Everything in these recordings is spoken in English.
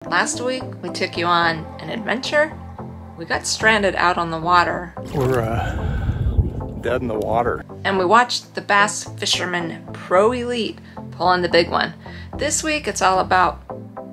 Last week, we took you on an adventure. We got stranded out on the water. We're dead in the water. And we watched the bass fisherman Pro Elite pull in the big one. This week, it's all about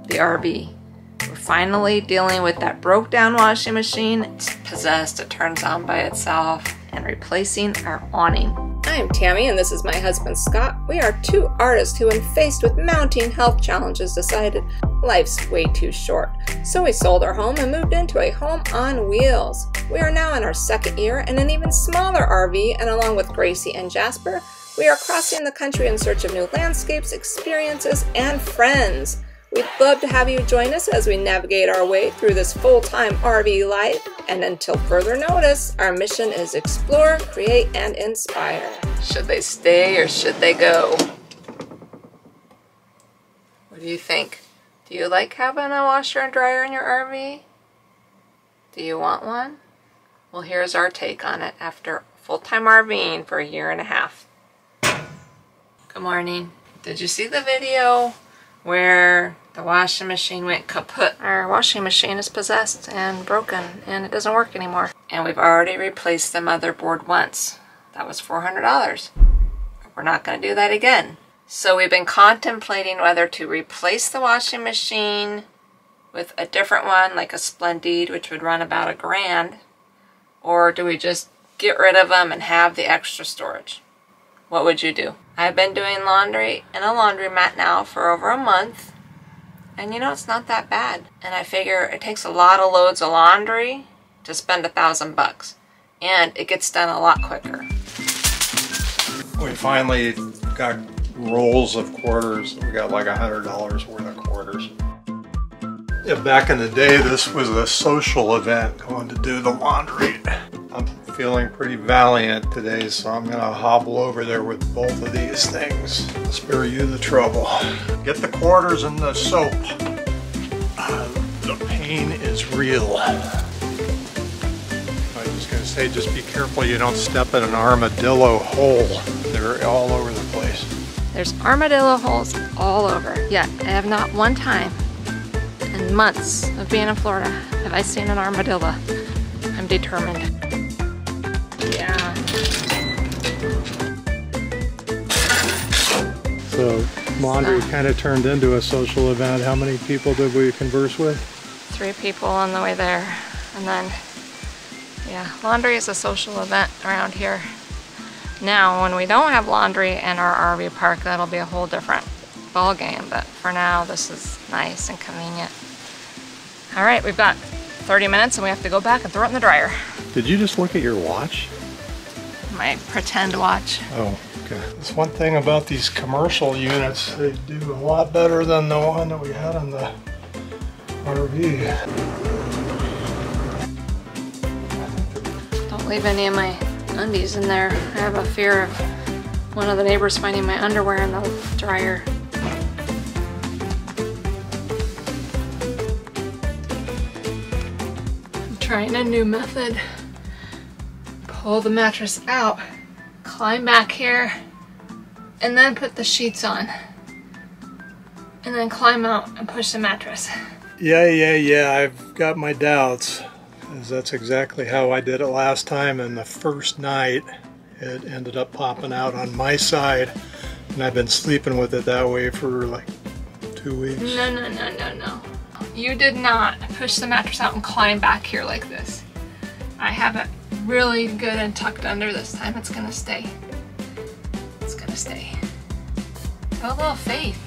the RV. We're finally dealing with that broke down washing machine. It's possessed, it turns on by itself, and replacing our awning. I'm Tammy and this is my husband Scott. We are two artists who, when faced with mounting health challenges, decided life's way too short. So we sold our home and moved into a home on wheels. We are now in our second year in an even smaller RV, and along with Gracie and Jasper, we are crossing the country in search of new landscapes, experiences, and friends. We'd love to have you join us as we navigate our way through this full-time RV life. And until further notice, our mission is explore, create, and inspire. Should they stay or should they go? What do you think? Do you like having a washer and dryer in your RV? Do you want one? Well, here's our take on it after full-time RVing for a year and a half. Good morning. Did you see the video where the washing machine went kaput? Our washing machine is possessed and broken and it doesn't work anymore. And we've already replaced the motherboard once. That was $400. We're not going to do that again. So we've been contemplating whether to replace the washing machine with a different one, like a Splendide, which would run about $1,000, or do we just get rid of them and have the extra storage? What would you do? I've been doing laundry in a laundromat now for over a month, and you know, it's not that bad. And I figure it takes a lot of loads of laundry to spend $1,000, and it gets done a lot quicker. We finally got rolls of quarters. We got like $100 worth of quarters. Yeah, back in the day, this was a social event, going to do the laundry. I'm feeling pretty valiant today, so I'm gonna hobble over there with both of these things. Spare you the trouble. Get the quarters and the soap. The pain is real. I'm just gonna say, just be careful you don't step in an armadillo hole. They're all over the place. There's armadillo holes all over. Yet, I have not one time in months of being in Florida have I seen an armadillo. I'm determined. Yeah. So laundry kind of turned into a social event. How many people did we converse with? 3 people on the way there. And then, yeah, laundry is a social event around here. Now, when we don't have laundry in our RV park, that'll be a whole different ball game. But for now, this is nice and convenient. All right, we've got 30 minutes and we have to go back and throw it in the dryer. Did you just look at your watch? My pretend watch. Oh, okay. That's one thing about these commercial units. They do a lot better than the one that we had on the RV. Don't leave any of my undies in there. I have a fear of one of the neighbors finding my underwear in the dryer. I'm trying a new method. Pull the mattress out, climb back here, and then put the sheets on. And then climb out and push the mattress. Yeah, I've got my doubts. That's exactly how I did it last time, and the first night it ended up popping out on my side, and I've been sleeping with it that way for like 2 weeks. No. You did not push the mattress out and climb back here like this. I have it really good and tucked under this time. It's gonna stay. It's gonna stay. Have a little faith.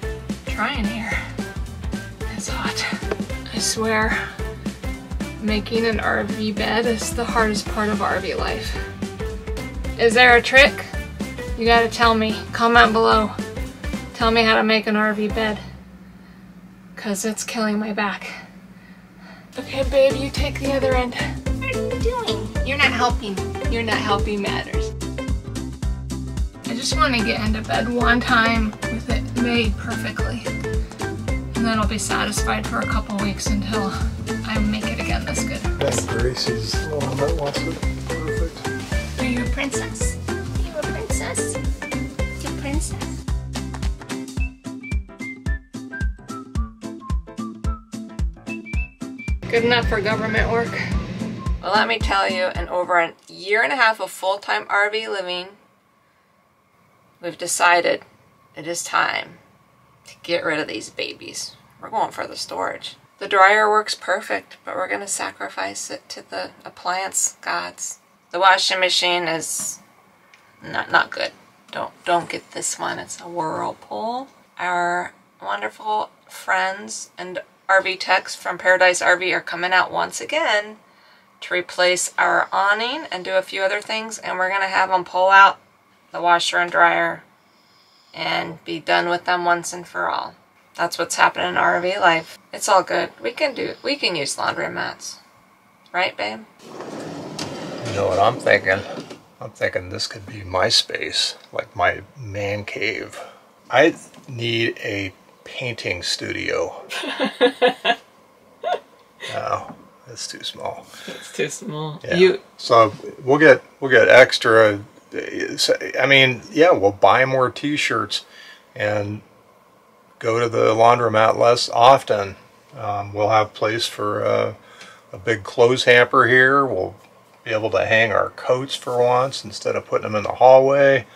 I'm trying here. It's hot. I swear. Making an RV bed is the hardest part of RV life. Is there a trick? You gotta tell me. Comment below. Tell me how to make an RV bed. Cause it's killing my back. Okay, babe, you take the other end. What are you doing? You're not helping. You're not helping matters. I just want to get into bed one time with it made perfectly. And then I'll be satisfied for a couple weeks until I make it again this good. That's Gracie's the one that wants it perfect. Are you a princess? Are you a princess? You a princess? Good enough for government work. Well, let me tell you, in over a year and a half of full-time RV living, we've decided it is time to get rid of these babies. We're going for the storage. The dryer works perfect, but we're going to sacrifice it to the appliance gods. The washing machine is not good. Don't get this one. It's a Whirlpool. Our wonderful friends and RV techs from Paradise RV are coming out once again to replace our awning and do a few other things, and we're going to have them pull out the washer and dryer and be done with them once and for all. That's what's happening in RV life. It's all good. We can use laundromats. Right, babe? You know what I'm thinking? I'm thinking this could be my space, like my man cave. I need a painting studio. No, that's too small. It's too small. Yeah. So we'll get extra. I mean, yeah, we'll buy more T-shirts and go to the laundromat less often. We'll have place for a big clothes hamper here. We'll be able to hang our coats for once instead of putting them in the hallway.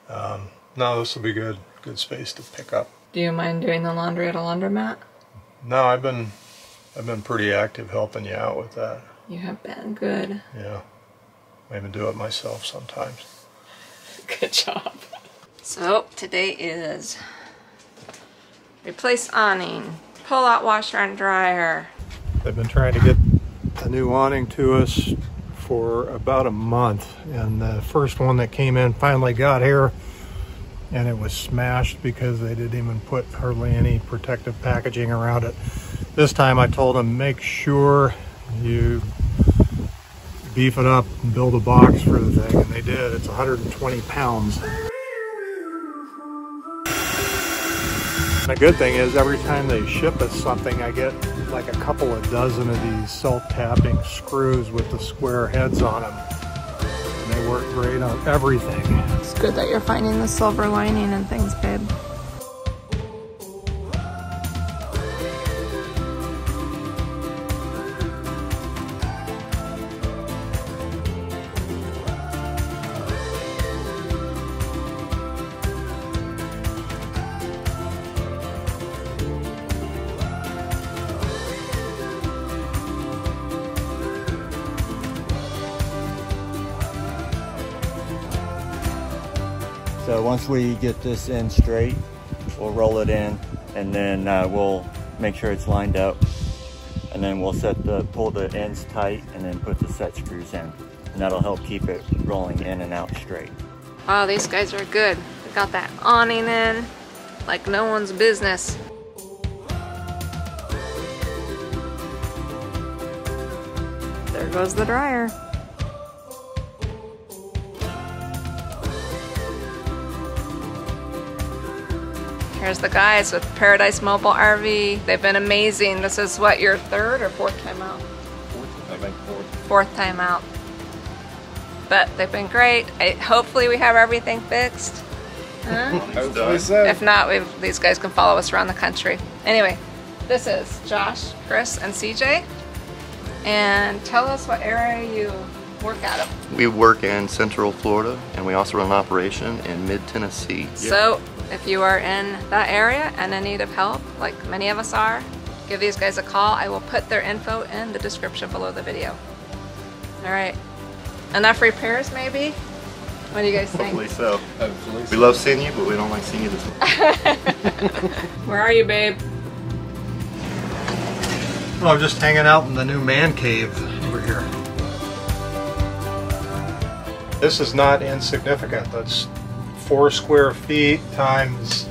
No, this will be good space to pick up. Do you mind doing the laundry at a laundromat? No, I've been pretty active helping you out with that. You have been good. Yeah, I even do it myself sometimes. Good job. So today is replace awning, pull out washer and dryer. They've been trying to get a new awning to us for about a month, and the first one that came in finally got here, and it was smashed because they didn't even put hardly any protective packaging around it. This time I told them, make sure you beef it up and build a box for the thing, and they did. It's 120 pounds. And the good thing is every time they ship us something, I get like a couple of dozen of these self-tapping screws with the square heads on them. And they work great on everything. It's good that you're finding the silver lining and things, babe. So once we get this in straight, we'll roll it in, and then we'll make sure it's lined up, and then we'll pull the ends tight and then put the set screws in, and that'll help keep it rolling in and out straight. Wow, these guys are good. We got that awning in like no one's business. There goes the dryer. Here's the guys with Paradise Mobile RV. They've been amazing. This is what, your third or fourth time out? I think Fourth time out. But they've been great. Hopefully we have everything fixed. Huh? Hopefully so. If not, these guys can follow us around the country. Anyway, this is Josh, Chris, and CJ. And tell us what area you work out of. We work in Central Florida, and we also run an operation in mid-Tennessee. So if you are in that area and in need of help, like many of us are, give these guys a call. I will put their info in the description below the video. All right, enough repairs maybe? What do you guys think? Hopefully so. We love seeing you, but we don't like seeing you this way. Where are you, babe? Well, I'm just hanging out in the new man cave over here. This is not insignificant. That's 4 square feet times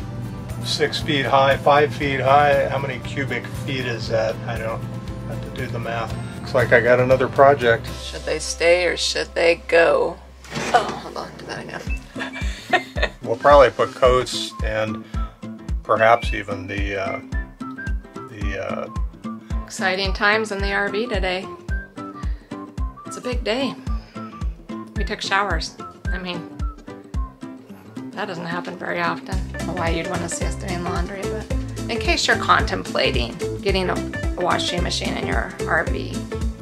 6 feet high, 5 feet high. How many cubic feet is that? I don't have to do the math. Looks like I got another project. Should they stay or should they go? Oh, hold on, do that again. We'll probably put coats and perhaps even the Exciting times in the RV today. It's a big day. We took showers. I mean, that doesn't happen very often. I don't know why you'd want to see us doing laundry, but in case you're contemplating getting a washing machine in your RV.